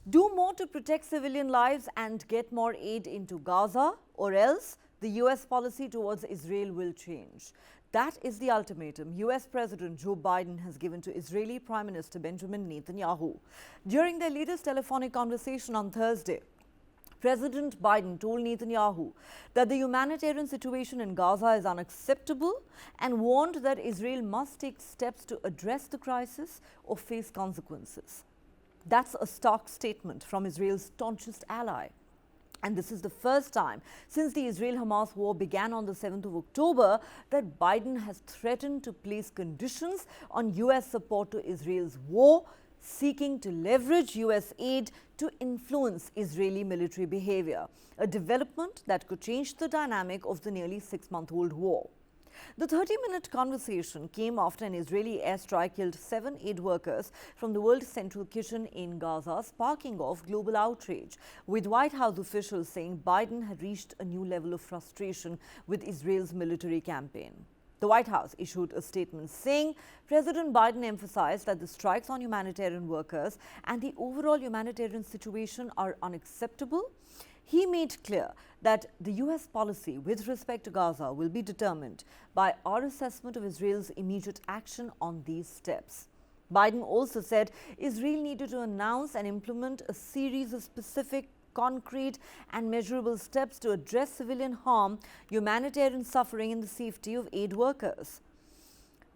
Do more to protect civilian lives and get more aid into Gaza, or else the US policy towards Israel will change. That is the ultimatum US President Joe Biden has given to Israeli Prime Minister Benjamin Netanyahu. During their latest telephonic conversation on Thursday, President Biden told Netanyahu that the humanitarian situation in Gaza is unacceptable and warned that Israel must take steps to address the crisis or face consequences. That's a stark statement from Israel's staunchest ally. And this is the first time since the Israel-Hamas war began on the 7th of October that Biden has threatened to place conditions on US support to Israel's war, seeking to leverage US aid to influence Israeli military behavior, a development that could change the dynamic of the nearly 6-month-old war. The 30-minute conversation came after an Israeli airstrike killed 7 aid workers from the World Central Kitchen in Gaza, sparking off global outrage, with White House officials saying Biden had reached a new level of frustration with Israel's military campaign. The White House issued a statement saying President Biden emphasized that the strikes on humanitarian workers and the overall humanitarian situation are unacceptable. He made clear that the US policy with respect to Gaza will be determined by our assessment of Israel's immediate action on these steps. Biden also said Israel needed to announce and implement a series of specific, concrete and measurable steps to address civilian harm, humanitarian suffering and the safety of aid workers.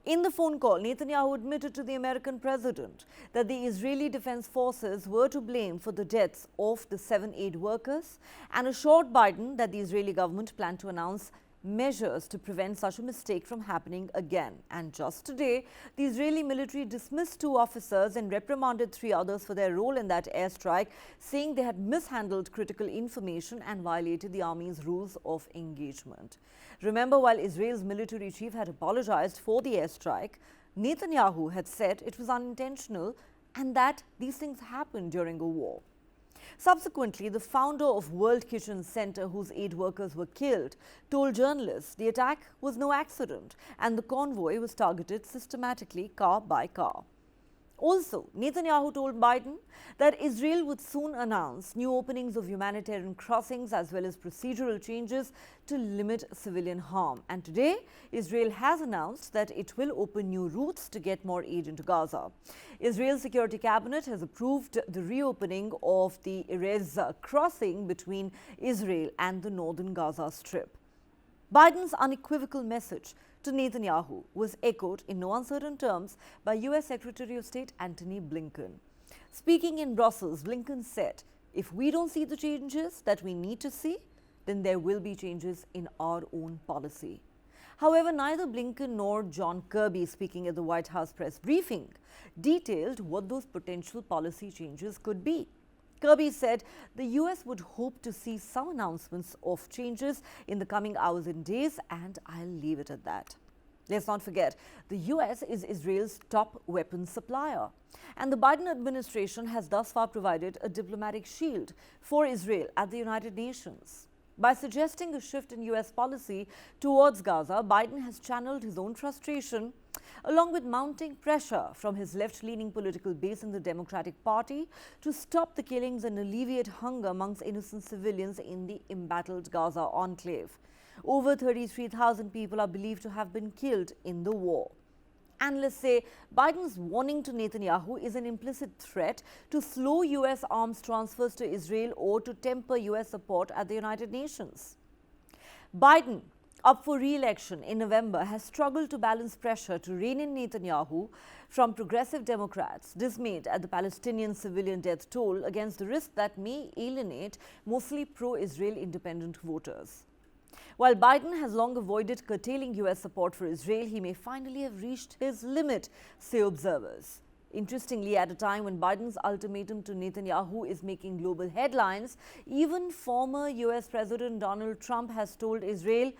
In the phone call, Netanyahu admitted to the American president that the Israeli Defense Forces were to blame for the deaths of the 7 aid workers and assured Biden that the Israeli government planned to announce measures to prevent such a mistake from happening again. And just today, the Israeli military dismissed 2 officers and reprimanded 3 others for their role in that airstrike, saying they had mishandled critical information and violated the army's rules of engagement. Remember, while Israel's military chief had apologized for the airstrike, Netanyahu had said it was unintentional and that these things happen during a war. Subsequently, the founder of World Kitchen Center, whose aid workers were killed, told journalists the attack was no accident and the convoy was targeted systematically, car by car. Also, Netanyahu told Biden that Israel would soon announce new openings of humanitarian crossings as well as procedural changes to limit civilian harm. And today, Israel has announced that it will open new routes to get more aid into Gaza. Israel's security cabinet has approved the reopening of the Erez crossing between Israel and the northern Gaza Strip. Biden's unequivocal message to Netanyahu was echoed in no uncertain terms by US Secretary of State Antony Blinken. Speaking in Brussels, Blinken said, "If we don't see the changes that we need to see, then there will be changes in our own policy." However, neither Blinken nor John Kirby, speaking at the White House press briefing, detailed what those potential policy changes could be. Kirby said the US would hope to see some announcements of changes in the coming hours and days, and I'll leave it at that. Let's not forget, the US is Israel's top weapons supplier, and the Biden administration has thus far provided a diplomatic shield for Israel at the United Nations. By suggesting a shift in US policy towards Gaza, Biden has channeled his own frustration along with mounting pressure from his left-leaning political base in the Democratic Party to stop the killings and alleviate hunger amongst innocent civilians in the embattled Gaza enclave. Over 33,000 people are believed to have been killed in the war. Analysts say Biden's warning to Netanyahu is an implicit threat to slow US arms transfers to Israel or to temper US support at the United Nations. Biden, up for re-election in November, has struggled to balance pressure to rein in Netanyahu from progressive Democrats dismayed at the Palestinian civilian death toll against the risk that may alienate mostly pro-Israel independent voters. While Biden has long avoided curtailing US support for Israel, he may finally have reached his limit, say observers. Interestingly, at a time when Biden's ultimatum to Netanyahu is making global headlines, even former US President Donald Trump has told Israel,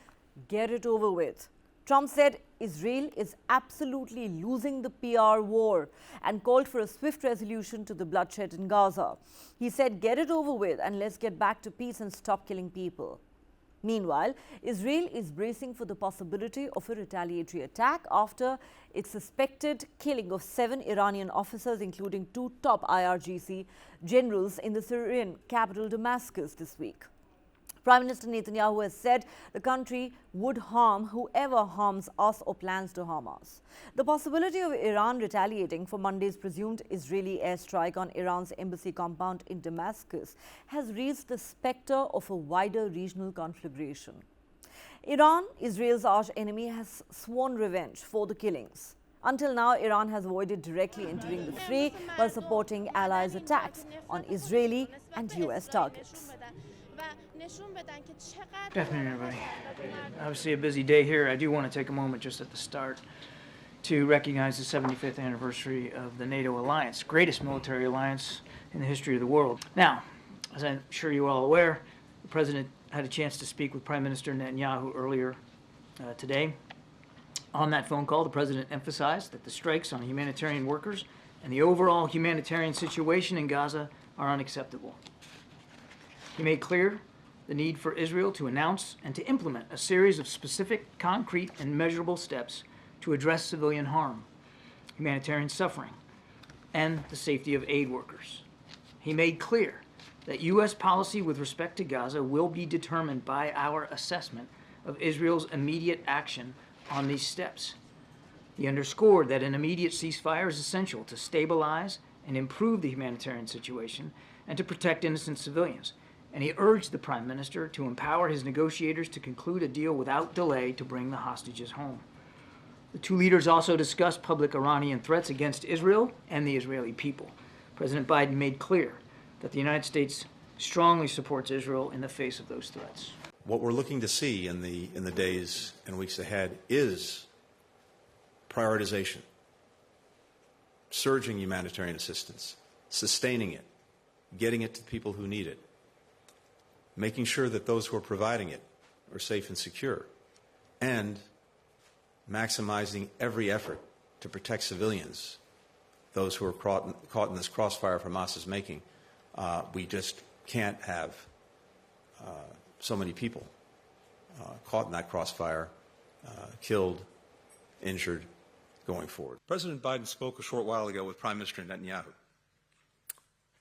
"Get it over with." Trump said Israel is absolutely losing the PR war and called for a swift resolution to the bloodshed in Gaza. He said, "Get it over with and let's get back to peace and stop killing people." Meanwhile, Israel is bracing for the possibility of a retaliatory attack after its suspected killing of 7 Iranian officers, including 2 top IRGC generals in the Syrian capital Damascus this week. Prime Minister Netanyahu has said the country would harm whoever harms us or plans to harm us. The possibility of Iran retaliating for Monday's presumed Israeli airstrike on Iran's embassy compound in Damascus has raised the specter of a wider regional conflagration. Iran, Israel's arch enemy, has sworn revenge for the killings. Until now, Iran has avoided directly entering the fray while supporting allies' attacks on Israeli and US targets. Good afternoon, everybody. Obviously a busy day here. I do want to take a moment just at the start to recognize the 75th anniversary of the NATO alliance, greatest military alliance in the history of the world. Now, as I'm sure you're all aware, the President had a chance to speak with Prime Minister Netanyahu earlier today. On that phone call, the President emphasized that the strikes on humanitarian workers and the overall humanitarian situation in Gaza are unacceptable. He made clear the need for Israel to announce and to implement a series of specific, concrete, and measurable steps to address civilian harm, humanitarian suffering, and the safety of aid workers. He made clear that U.S. policy with respect to Gaza will be determined by our assessment of Israel's immediate action on these steps. He underscored that an immediate ceasefire is essential to stabilize and improve the humanitarian situation and to protect innocent civilians. And he urged the Prime Minister to empower his negotiators to conclude a deal without delay to bring the hostages home. The two leaders also discussed public Iranian threats against Israel and the Israeli people. President Biden made clear that the United States strongly supports Israel in the face of those threats. What we're looking to see in the days and weeks ahead is prioritization, surging humanitarian assistance, sustaining it, getting it to the people who need it, making sure that those who are providing it are safe and secure, and maximizing every effort to protect civilians, those who are caught in this crossfire Hamas is making. We just can't have so many people caught in that crossfire, killed, injured, going forward. President Biden spoke a short while ago with Prime Minister Netanyahu.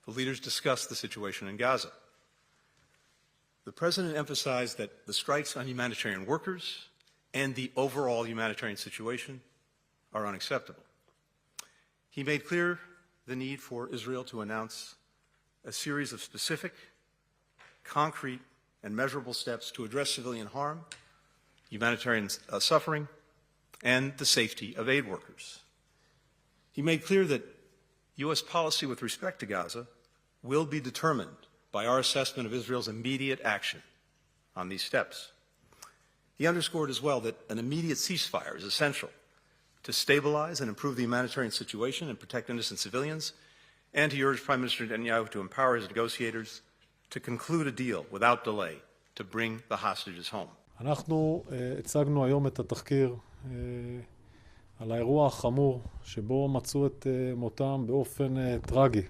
The leaders discussed the situation in Gaza. The President emphasized that the strikes on humanitarian workers and the overall humanitarian situation are unacceptable. He made clear the need for Israel to announce a series of specific, concrete, and measurable steps to address civilian harm, humanitarian suffering, and the safety of aid workers. He made clear that U.S. policy with respect to Gaza will be determined by our assessment of Israel's immediate action on these steps. He underscored as well that an immediate ceasefire is essential to stabilize and improve the humanitarian situation and protect innocent civilians, and he urged Prime Minister Netanyahu to empower his negotiators to conclude a deal without delay to bring the hostages home. אנחנו הצגנו היום את התחקיר על האירוע החמור שבו מצאו את מותם באופן טרגי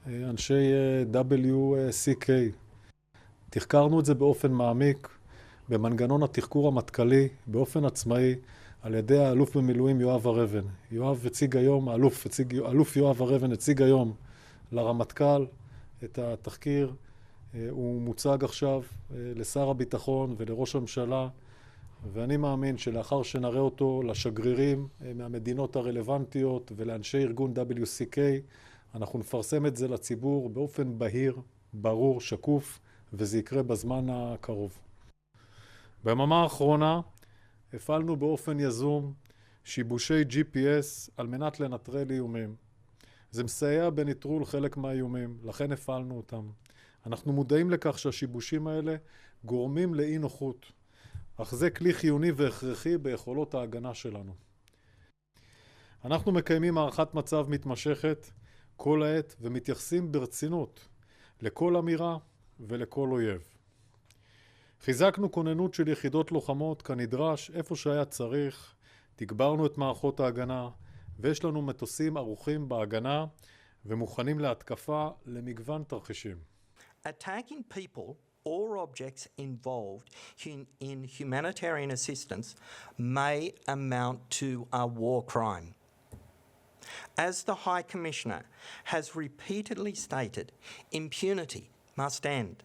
אנשי WCK. תחקרנו את זה באופן מעמיק במנגנון התחקור המטכ"לי באופן עצמאי על ידי האלוף במילואים יואב הרבן. האלוף יואב הרבן הציג היום לרמטכ"ל את התחקיר. הוא מוצג עכשיו לשר הביטחון ולראש הממשלה, ואני מאמין שלאחר שנראה אותו לשגרירים מהמדינות הרלוונטיות ולאנשי ארגון WCK, אנחנו נפרסם את זה לציבור באופן בהיר, ברור, שקוף, וזה יקרה בזמן הקרוב. ביממה האחרונה הפעלנו באופן יזום שיבושי GPS על מנת לנטרל איומים. זה מסייע בנטרול חלק מהאיומים, לכן הפעלנו אותם. אנחנו מודעים לכך שהשיבושים האלה גורמים לאי נוחות, אך זה כלי חיוני והכרחי ביכולות ההגנה שלנו. אנחנו מקיימים הערכת מצב מתמשכת כל העת ומתייחסים ברצינות לכל אמירה ולכל אויב. חיזקנו כוננות של יחידות לוחמות כנדרש איפה שהיה צריך, תגברנו את מערכות ההגנה, ויש לנו מטוסים ערוכים בהגנה ומוכנים להתקפה למגוון תרחישים. Attacking people or objects involved in humanitarian assistance may amount to a war crime. As the High Commissioner has repeatedly stated, impunity must end.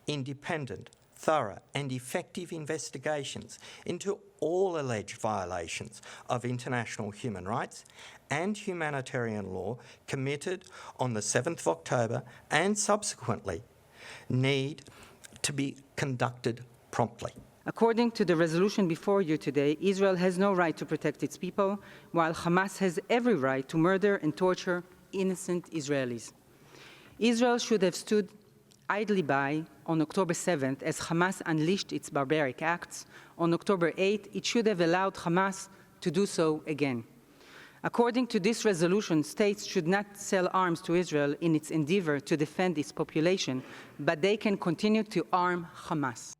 Independent, thorough and effective investigations into all alleged violations of international human rights and humanitarian law committed on the 7th of October and subsequently need to be conducted promptly. According to the resolution before you today, Israel has no right to protect its people, while Hamas has every right to murder and torture innocent Israelis. Israel should have stood idly by on October 7th as Hamas unleashed its barbaric acts. On October 8th, it should have allowed Hamas to do so again. According to this resolution, states should not sell arms to Israel in its endeavor to defend its population, but they can continue to arm Hamas.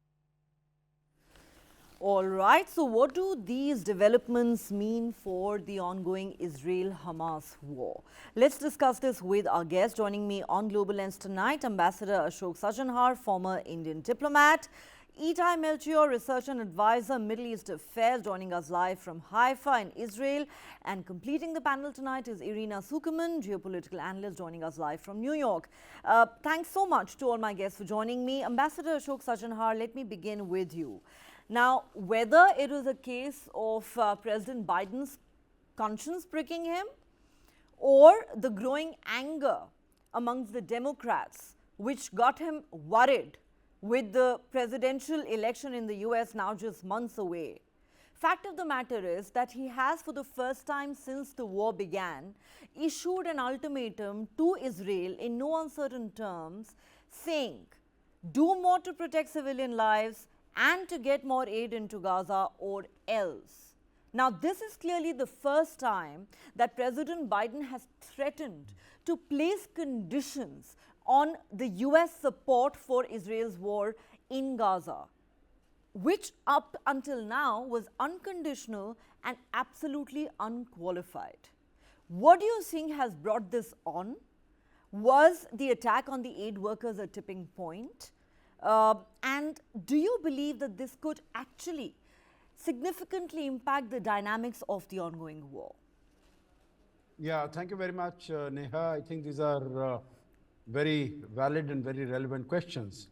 All right, so what do these developments mean for the ongoing Israel-Hamas war? Let's discuss this with our guest. Joining me on Global Lens tonight, Ambassador Ashok Sajanhar, former Indian diplomat, Itai Melchior, research and advisor, Middle East Affairs, joining us live from Haifa in Israel. And completing the panel tonight is Irina Sukman, geopolitical analyst, joining us live from New York. Thanks so much to all my guests for joining me. Ambassador Ashok Sajanhar, let me begin with you. Now, whether it was a case of President Biden's conscience pricking him or the growing anger amongst the Democrats, which got him worried with the presidential election in the US now just months away. Fact of the matter is that he has, for the first time since the war began, issued an ultimatum to Israel in no uncertain terms, saying, do more to protect civilian lives and to get more aid into Gaza or else. Now, this is clearly the first time that President Biden has threatened to place conditions on the US support for Israel's war in Gaza, which up until now was unconditional and absolutely unqualified. What do you think has brought this on? Was the attack on the aid workers a tipping point? And do you believe that this could actually significantly impact the dynamics of the ongoing war? Yeah, thank you very much, Neha. I think these are very valid and very relevant questions.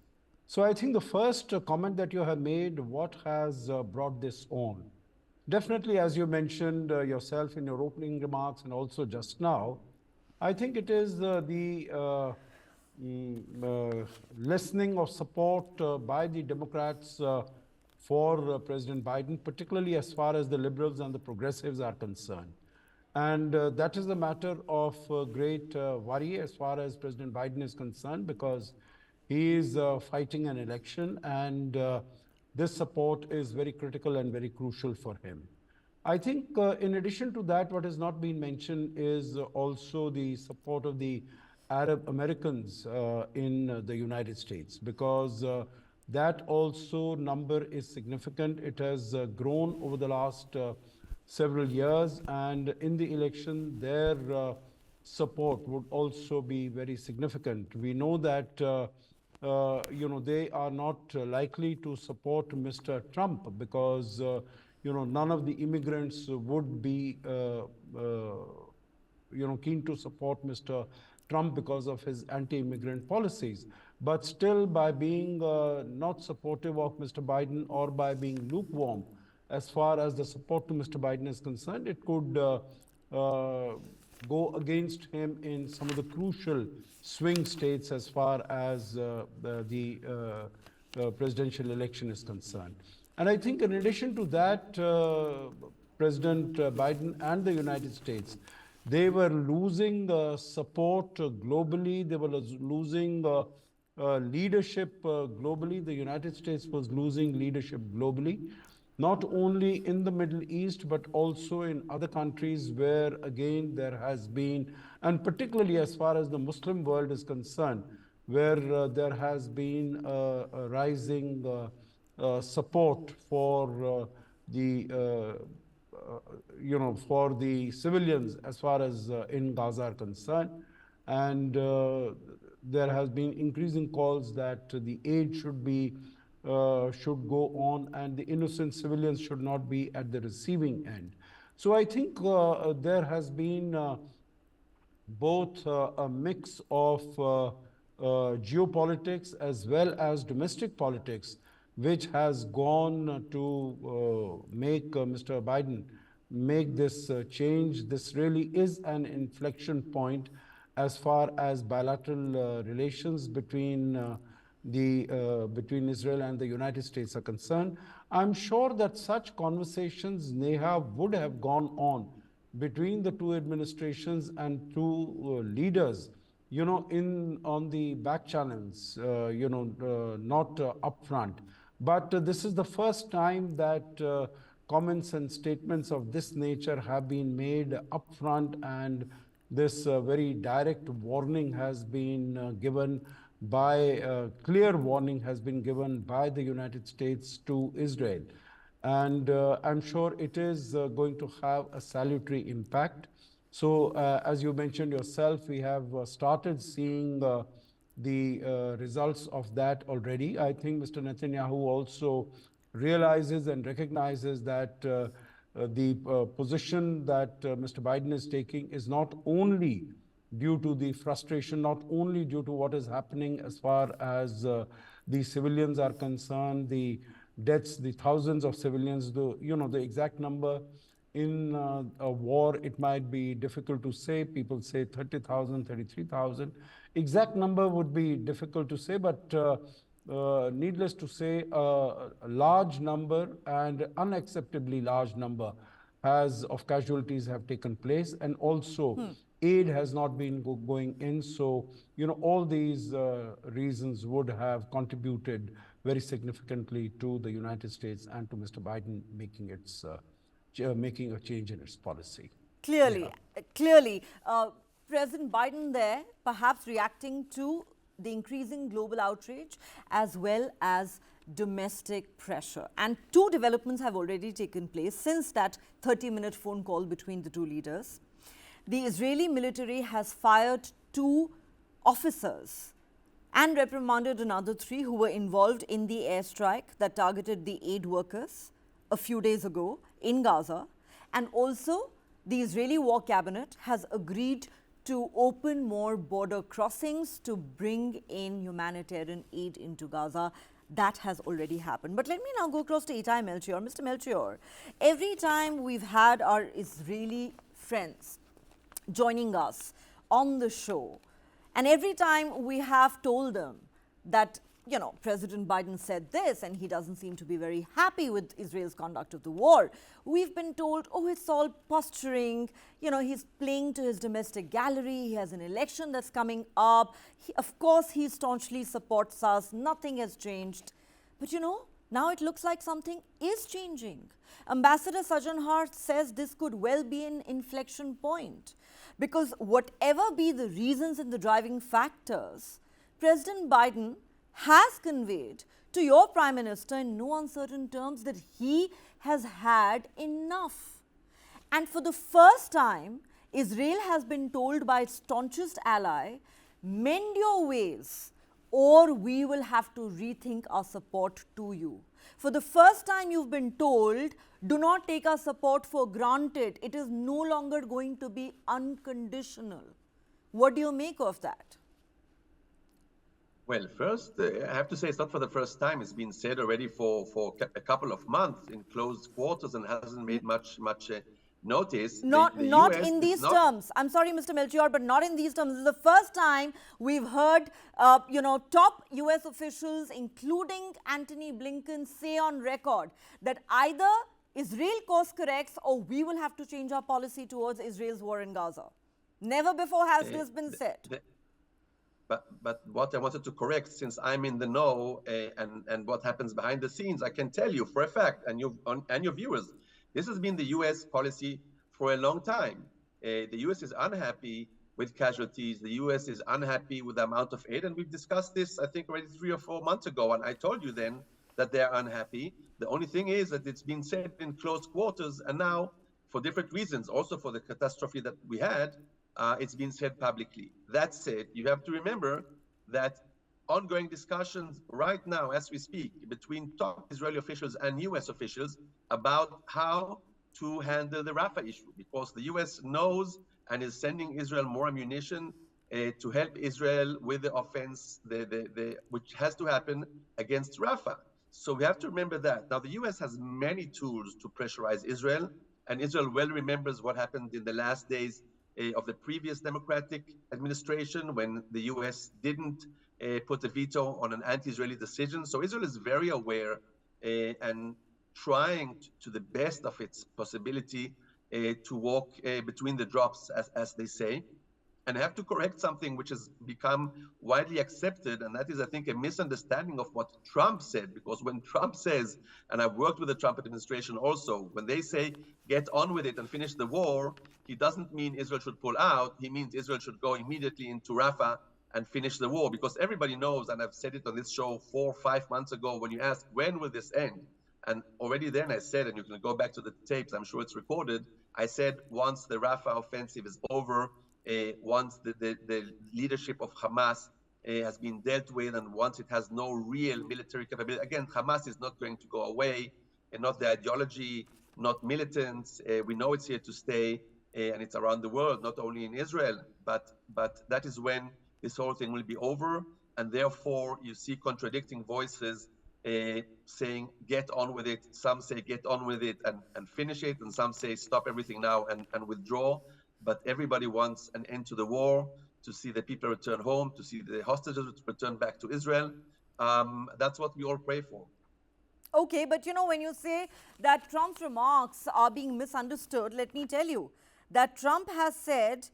So I think the first comment that you have made, what has brought this on? Definitely, as you mentioned yourself in your opening remarks and also just now, I think it is the lessening of support by the Democrats for President Biden, particularly as far as the liberals and the progressives are concerned. And that is a matter of great worry as far as President Biden is concerned, because he is fighting an election, and this support is very critical and very crucial for him. I think in addition to that, what has not been mentioned is also the support of the Arab Americans in the United States, because that also number is significant. It has grown over the last several years, and in the election, their support would also be very significant. We know that they are not likely to support Mr. Trump because none of the immigrants would be keen to support Mr. Trump because of his anti-immigrant policies. But still, by being not supportive of Mr. Biden or by being lukewarm as far as the support to Mr. Biden is concerned, it could go against him in some of the crucial swing states as far as the presidential election is concerned. And I think in addition to that, President Biden and the United States, they were losing support globally. They were losing leadership globally. The United States was losing leadership globally, not only in the Middle East, but also in other countries where, again, there has been, and particularly as far as the Muslim world is concerned, where there has been a rising support for for the civilians as far as in Gaza are concerned. And there has been increasing calls that the aid should go on and the innocent civilians should not be at the receiving end. So I think there has been both a mix of geopolitics as well as domestic politics, which has gone to make Mr. Biden make this change. This really is an inflection point as far as bilateral relations between between Israel and the United States are concerned. I'm sure that such conversations would have gone on between the two administrations and two leaders, on the back channels, not upfront. But this is the first time that comments and statements of this nature have been made upfront, and this very direct warning has been given clear warning has been given by the United States to Israel. And I'm sure it is going to have a salutary impact. So as you mentioned yourself, we have started seeing the results of that already. I think Mr. Netanyahu also realizes and recognizes that the position that Mr. Biden is taking is not only due to the frustration, not only due to what is happening as far as the civilians are concerned, the deaths, the thousands of civilians, the exact number in a war, it might be difficult to say. People say 30,000, 33,000. Exact number would be difficult to say, but needless to say, a large number and unacceptably large number of casualties have taken place, and also aid has not been going in. So, all these reasons would have contributed very significantly to the United States and to Mr. Biden making a change in its policy. Clearly, President Biden there perhaps reacting to the increasing global outrage as well as domestic pressure. And two developments have already taken place since that 30-minute phone call between the two leaders. The Israeli military has fired 2 officers and reprimanded another 3 who were involved in the airstrike that targeted the aid workers a few days ago in Gaza. And also, the Israeli War Cabinet has agreed to open more border crossings to bring in humanitarian aid into Gaza. That has already happened. But let me now go across to Itai Melchior. Mr. Melchior, every time we've had our Israeli friends joining us on the show, and every time we have told them that, President Biden said this and he doesn't seem to be very happy with Israel's conduct of the war, we've been told, oh, it's all posturing, he's playing to his domestic gallery, he has an election that's coming up, of course he staunchly supports us, nothing has changed. But now it looks like something is changing. Ambassador Sajjan Hart says this could well be an inflection point, because whatever be the reasons and the driving factors, President Biden has conveyed to your Prime Minister in no uncertain terms that he has had enough. And for the first time, Israel has been told by its staunchest ally, mend your ways or we will have to rethink our support to you. For the first time, you've been told, do not take our support for granted. It is no longer going to be unconditional. What do you make of that? Well, first, I have to say it's not for the first time. It's been said already for a couple of months in closed quarters and hasn't made much notice. Not in these terms. I'm sorry, Mr. Melchior, but not in these terms. This is the first time we've heard, top U.S. officials, including Antony Blinken, say on record that either Israel course corrects or we will have to change our policy towards Israel's war in Gaza. Never before has this been said. But what I wanted to correct, since I'm in the know and what happens behind the scenes, I can tell you for a fact, and your viewers, this has been the U.S. policy for a long time. The U.S. is unhappy with casualties. The U.S. is unhappy with the amount of aid, and we've discussed this, I think, already 3 or 4 months ago, and I told you then that they're unhappy. The only thing is that it's been said in close quarters, and now, for different reasons, also for the catastrophe that we had, it's been said publicly. That said, you have to remember that ongoing discussions right now, as we speak, between top Israeli officials and US officials about how to handle the Rafah issue, because the US knows and is sending Israel more ammunition to help Israel with the offense, which has to happen against Rafah. So we have to remember that. Now, the US has many tools to pressurize Israel, and Israel well remembers what happened in the last days of the previous Democratic administration when the US didn't put a veto on an anti-Israeli decision. So Israel is very aware and trying to the best of its possibility to walk between the drops, as they say. And I have to correct something which has become widely accepted, and that is, I think, a misunderstanding of what Trump said. Because when Trump says, and I've worked with the Trump administration also, when they say, get on with it and finish the war, he doesn't mean Israel should pull out. He means Israel should go immediately into Rafah and finish the war. Because everybody knows, and I've said it on this show 4 or 5 months ago, when you ask, when will this end? And already then I said, and you can go back to the tapes, I'm sure it's recorded, I said once the Rafah offensive is over, once the leadership of Hamas has been dealt with, and once it has no real military capability. Again, Hamas is not going to go away, and not the ideology, not militants. We know it's here to stay, and it's around the world, not only in Israel. But that is when this whole thing will be over, and therefore you see contradicting voices saying, get on with it. Some say, get on with it and finish it, and some say, stop everything now and withdraw. But everybody wants an end to the war, to see the people return home, to see the hostages return back to Israel. That's what we all pray for. Okay, but you know, when you say that Trump's remarks are being misunderstood, let me tell you that Trump has said,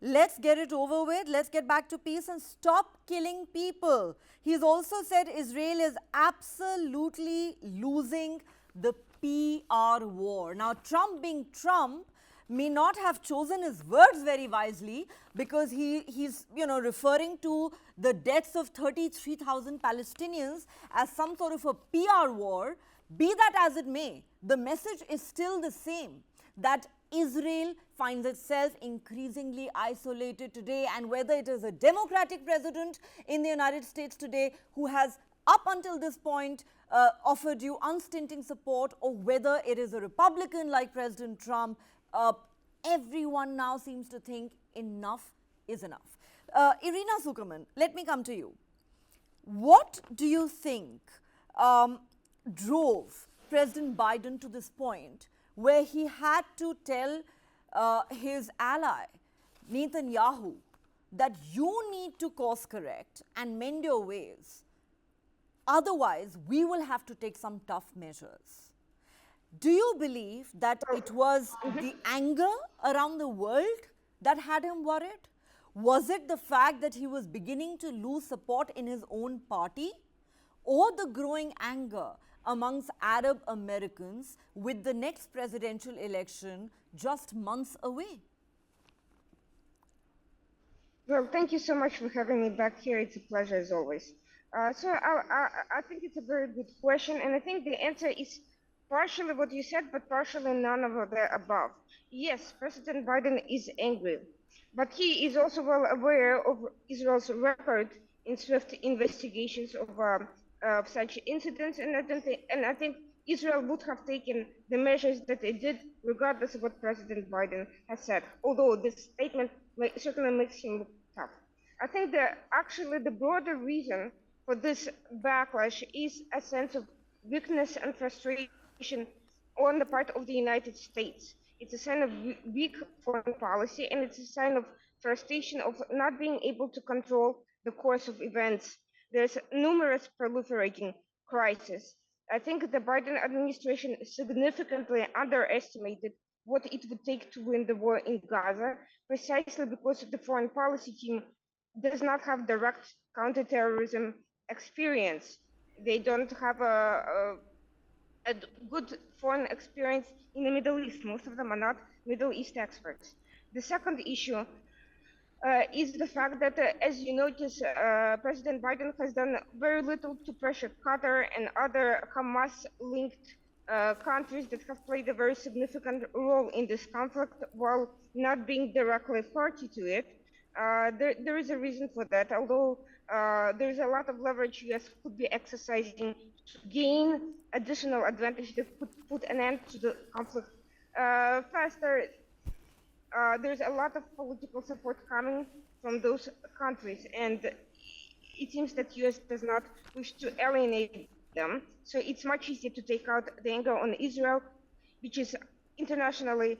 let's get it over with, let's get back to peace and stop killing people. He's also said Israel is absolutely losing the PR war. Now, Trump being Trump, may not have chosen his words very wisely, because he's referring to the deaths of 33,000 Palestinians as some sort of a PR war. Be that as it may, the message is still the same, that Israel finds itself increasingly isolated today, and whether it is a Democratic president in the United States today who has up until this point offered you unstinting support, or whether it is a Republican like President Trump, everyone now seems to think enough is enough. Irina Sukman, let me come to you. What do you think drove President Biden to this point where he had to tell his ally, Netanyahu, that you need to course correct and mend your ways? Otherwise, we will have to take some tough measures. Do you believe that it was the anger around the world that had him worried? Was it the fact that he was beginning to lose support in his own party? Or the growing anger amongst Arab Americans with the next presidential election just months away? Well, thank you so much for having me back here. It's a pleasure as always. So I think it's a very good question, and I think the answer is partially what you said, but partially none of the above. Yes, President Biden is angry, but he is also well aware of Israel's record in swift investigations of such incidents, and I think Israel would have taken the measures that they did, regardless of what President Biden has said. Although this statement certainly makes him look tough. I think that actually the broader reason for this backlash is a sense of weakness and frustration on the part of the United States. It's a sign of weak foreign policy, and it's a sign of frustration of not being able to control the course of events. There's numerous proliferating crises. I think the Biden administration significantly underestimated what it would take to win the war in Gaza, precisely because the foreign policy team does not have direct counterterrorism experience. They don't have a good foreign experience in the Middle East. Most of them are not Middle East experts. The second issue is the fact that, as you notice, President Biden has done very little to pressure Qatar and other Hamas-linked countries that have played a very significant role in this conflict, while not being directly party to it. There is a reason for that. Although there's a lot of leverage US could be exercising to gain additional advantage that could put an end to the conflict faster. There's a lot of political support coming from those countries, and it seems that US does not wish to alienate them. So it's much easier to take out the anger on Israel, which is internationally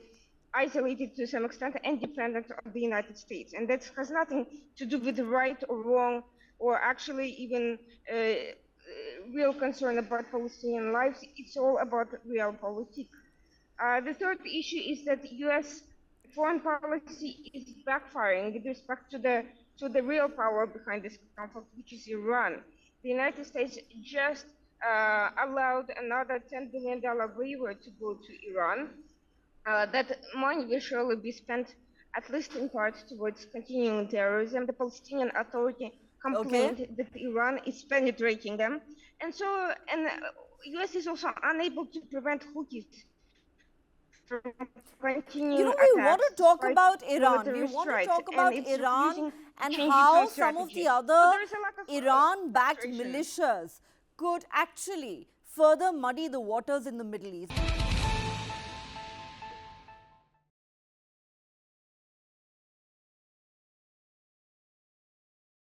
isolated to some extent and dependent on the United States. And that has nothing to do with right or wrong, or actually even real concern about Palestinian lives. It's all about realpolitik. The third issue is that US foreign policy is backfiring with respect to the real power behind this conflict, which is Iran. The United States just allowed another $10 billion waiver to go to Iran. That money will surely be spent, at least in part, towards continuing terrorism. The Palestinian Authority complained that Iran is penetrating them. And so, US is also unable to prevent Houthis from continuing You know, we want to talk about Iran. We military want to strikes, talk about and it's Iran refusing and change its how own some of strategy. the So other there is a lot of, Iran-backed frustration. militias could actually further muddy the waters in the Middle East.